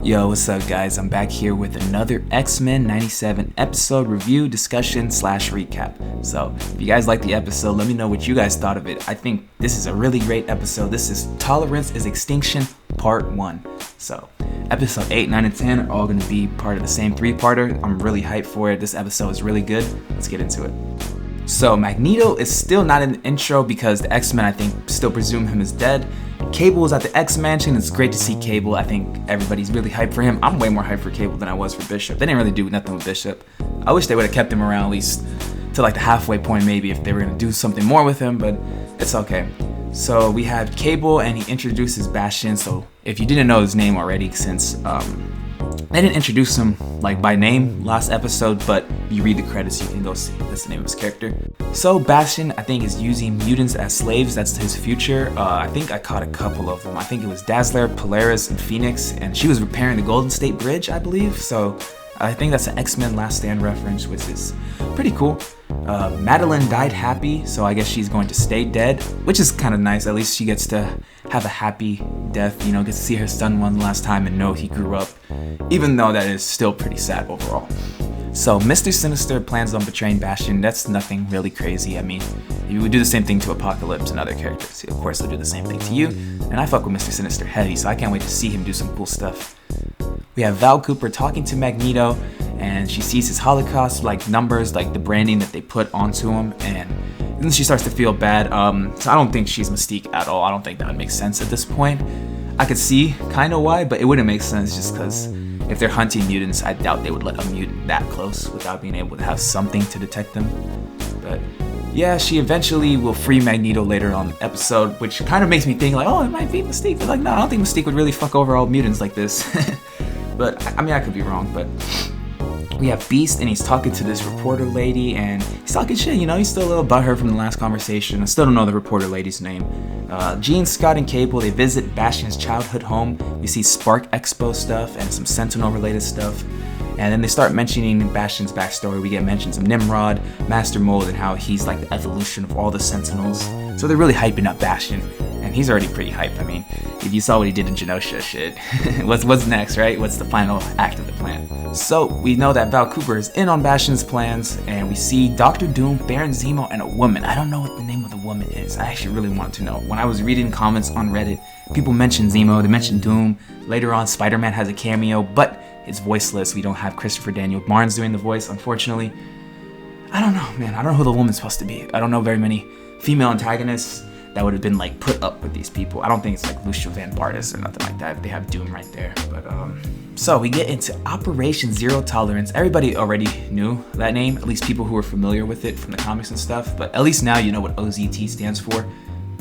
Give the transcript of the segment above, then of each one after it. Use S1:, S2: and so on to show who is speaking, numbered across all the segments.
S1: Yo, what's up guys? I'm back here with another X-Men 97 episode review, discussion / recap. So, if you guys liked the episode, let me know what you guys thought of it. I think this is a really great episode. This is Tolerance is Extinction Part 1. So, episode 8, 9, and 10 are all going to be part of the same 3-parter. I'm really hyped for it. This episode is really good. Let's get into it. So, Magneto is still not in the intro because the X-Men, I think, still presume him as dead. Cable is at the X Mansion. It's great to see Cable. I think everybody's really hyped for him. I'm way more hyped for Cable than I was for Bishop. They didn't really do nothing with Bishop. I wish they would have kept him around at least to like the halfway point maybe if they were going to do something more with him, but it's okay. So we have Cable and he introduces Bastion. So if you didn't know his name already, since they didn't introduce him like by name last episode, but you read the credits, you can go see that's the name of his character. So Bastion, I think, is using mutants as slaves. That's his future. I think I caught a couple of them. I think it was Dazzler, Polaris, and Phoenix, and she was repairing the Golden State Bridge, I believe. So I think that's an X-Men Last Stand reference, which is pretty cool. Madeline died happy, so I guess she's going to stay dead, which is kind of nice. At least she gets to have a happy death, you know, gets to see her son one last time and know he grew up, even though that is still pretty sad overall. So Mr. Sinister plans on betraying Bastion. That's nothing really crazy. I mean, you would do the same thing to Apocalypse and other characters. Of course, they'll do the same thing to you. And I fuck with Mr. Sinister heavy, so I can't wait to see him do some cool stuff. We have Val Cooper talking to Magneto, and she sees his Holocaust like numbers, like the branding that they put onto him, and then she starts to feel bad. So I don't think she's Mystique at all. I don't think that would make sense at this point. I could see kind of why, but it wouldn't make sense just because if they're hunting mutants, I doubt they would let a mutant that close without being able to have something to detect them. But yeah, she eventually will free Magneto later on the episode, which kind of makes me think like, oh, it might be Mystique. But like, no, I don't think Mystique would really fuck over all mutants like this. But I mean, I could be wrong. But we have Beast, and he's talking to this reporter lady, and he's talking shit, you know, he's still a little butthurt from the last conversation. I still don't know the reporter lady's name. Jean, Scott, and Cable, they visit Bastion's childhood home. We see Spark Expo stuff and some Sentinel-related stuff. And then they start mentioning Bastion's backstory. We get mentions of Nimrod, Master Mold, and how he's like the evolution of all the Sentinels. So they're really hyping up Bastion, and he's already pretty hyped. I mean, if you saw what he did in Genosha, shit. What's next, right? What's the final act of the plan? So we know that Val Cooper is in on Bastion's plans, and we see Dr. Doom, Baron Zemo, and a woman. I don't know what the name of the woman is. I actually really want to know. When I was reading comments on Reddit, people mentioned Zemo, they mentioned Doom. Later on, Spider-Man has a cameo, but it's voiceless. We don't have Christopher Daniel Barnes doing the voice, unfortunately. I don't know, man. I don't know who the woman's supposed to be. I don't know very many female antagonists that would have been like put up with these people. I don't think it's like Lucia Van Bartis or nothing like that. They have Doom right there. But so we get into Operation Zero Tolerance. Everybody already knew that name, at least people who were familiar with it from the comics and stuff. But at least now you know what OZT stands for.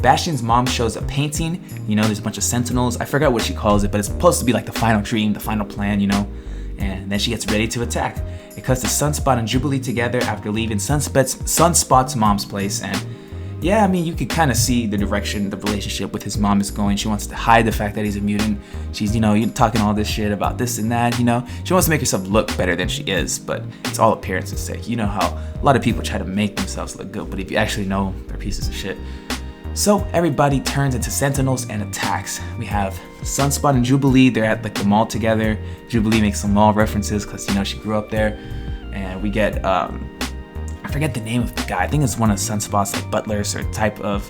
S1: Bastion's mom shows a painting. You know, there's a bunch of Sentinels. I forgot what she calls it, but it's supposed to be like the final dream, the final plan, you know. And then she gets ready to attack. It cuts to Sunspot and Jubilee together after leaving Sunspot's mom's place. And yeah, I mean, you can kind of see the direction the relationship with his mom is going. She wants to hide the fact that he's a mutant. She's, you know, talking all this shit about this and that, you know. She wants to make herself look better than she is, but it's all appearance's sake. You know how a lot of people try to make themselves look good, but if you actually know, they're pieces of shit. So everybody turns into Sentinels and attacks. We have Sunspot and Jubilee. They're at like the mall together. Jubilee makes some mall references because, you know, she grew up there. And we get, I forget the name of the guy. I think it's one of Sunspot's like butlers or type of,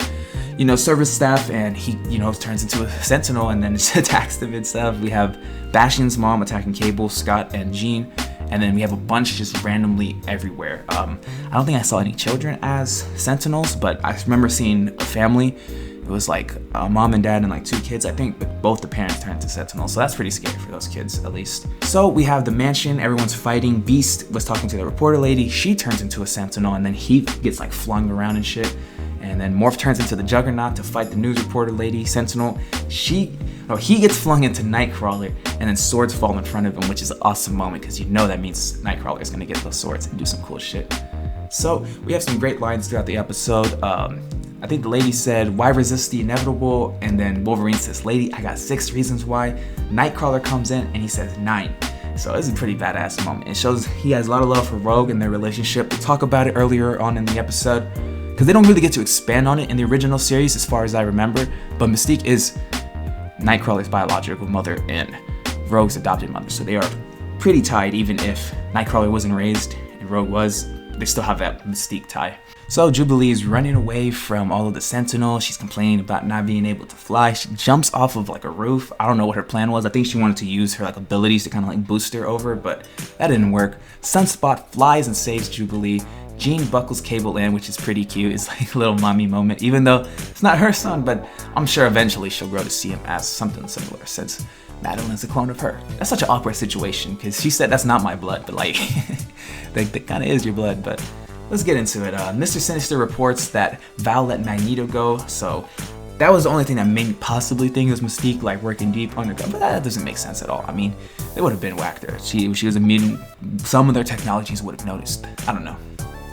S1: you know, service staff. And he, you know, turns into a Sentinel and then attacks them and stuff. We have Bastion's mom attacking Cable, Scott, and Jean. And then we have a bunch just randomly everywhere. I don't think I saw any children as Sentinels, but I remember seeing a family. It was like a mom and dad and like 2 kids. I think both the parents turned to Sentinels, so that's pretty scary for those kids, at least. So we have the mansion, everyone's fighting. Beast was talking to the reporter lady. She turns into a Sentinel, and then he gets like flung around and shit. And then Morph turns into the Juggernaut to fight the news reporter lady, Sentinel. He gets flung into Nightcrawler, and then swords fall in front of him, which is an awesome moment because you know that means Nightcrawler is going to get those swords and do some cool shit. So we have some great lines throughout the episode. I think the lady said, "Why resist the inevitable?" And then Wolverine says, "Lady, I got 6 reasons why." Nightcrawler comes in and he says 9. So it's a pretty badass moment. It shows he has a lot of love for Rogue and their relationship. We'll talk about it earlier on in the episode because they don't really get to expand on it in the original series as far as I remember. But Mystique is Nightcrawler's biological mother in Rogue's adopted mother, so they are pretty tied. Even if Nightcrawler wasn't raised and Rogue was, they still have that Mystique tie. So Jubilee is running away from all of the Sentinels. She's complaining about not being able to fly. She jumps off of like a roof. I don't know what her plan was. I think she wanted to use her like abilities to kind of like boost her over, but that didn't work. Sunspot flies and saves Jubilee. Jean buckles Cable in, which is pretty cute. It's like a little mommy moment, even though it's not her son, but I'm sure eventually she'll grow to see him as something similar, since Madeline's a clone of her. That's such an awkward situation, because she said that's not my blood, but like, that kind of is your blood, but let's get into it. Mr. Sinister reports that Val let Magneto go, so that was the only thing that made me possibly think it was Mystique, like working deep underground, but that doesn't make sense at all. I mean, they would have been whacked her. She was a mutant. Some of their technologies would have noticed. I don't know.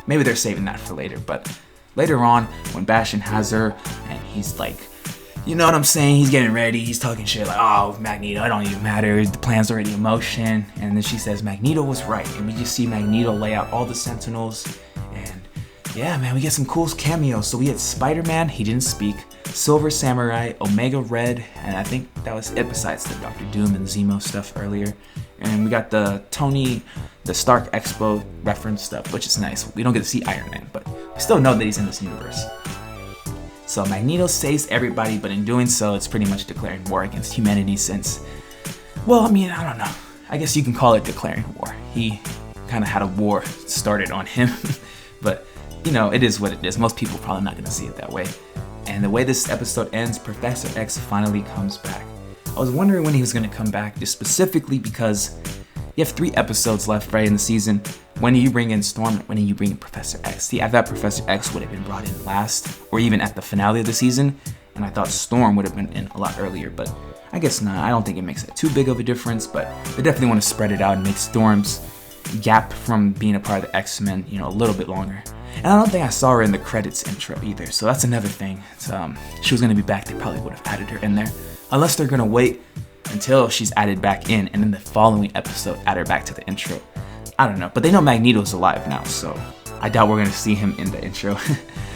S1: Maybe they're saving that for later, but later on, when Bastion has her, and he's like, you know what I'm saying, he's getting ready, he's talking shit like, oh, Magneto, it don't even matter, the plan's already in motion, and then she says, Magneto was right, and we just see Magneto lay out all the Sentinels, and yeah, man, we get some cool cameos. So we had Spider-Man, he didn't speak, Silver Samurai, Omega Red, and I think that was it besides the Doctor Doom and Zemo stuff earlier. And we got the Toni, the Stark Expo reference stuff, which is nice. We don't get to see Iron Man, but we still know that he's in this universe. So Magneto saves everybody, but in doing so, it's pretty much declaring war against humanity since, well, I mean, I don't know. I guess you can call it declaring war. He kind of had a war started on him, but you know, it is what it is. Most people are probably not going to see it that way. And the way this episode ends, Professor X finally comes back. I was wondering when he was going to come back, just specifically because you have 3 episodes left, right, in the season. When do you bring in Storm? When do you bring in Professor X? See, I thought Professor X would have been brought in last, or even at the finale of the season, and I thought Storm would have been in a lot earlier, but I guess not. I don't think it makes it too big of a difference, but they definitely want to spread it out and make Storm's gap from being a part of the X-Men, you know, a little bit longer. And I don't think I saw her in the credits intro either, so that's another thing. So, she was going to be back, they probably would have added her in there. Unless they're going to wait until she's added back in, and in the following episode add her back to the intro. I don't know, but they know Magneto's alive now, so I doubt we're going to see him in the intro.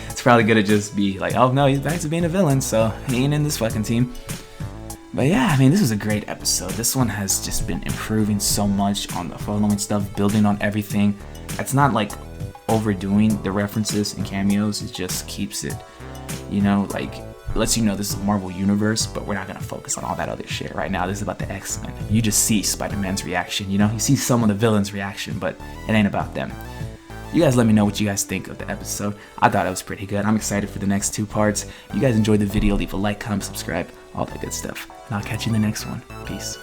S1: It's probably going to just be like, oh no, he's back to being a villain, so he ain't in this fucking team. But yeah, I mean, this was a great episode. This one has just been improving so much on the following stuff, building on everything. It's not like overdoing the references and cameos, it just keeps it, you know, like, lets you know this is a Marvel universe, but we're not going to focus on all that other shit right now. This is about the X-Men. You just see Spider-Man's reaction, you know? You see some of the villains' reaction, but it ain't about them. You guys let me know what you guys think of the episode. I thought it was pretty good. I'm excited for the next 2 parts. If you guys enjoyed the video, leave a like, comment, subscribe, all that good stuff. And I'll catch you in the next one. Peace.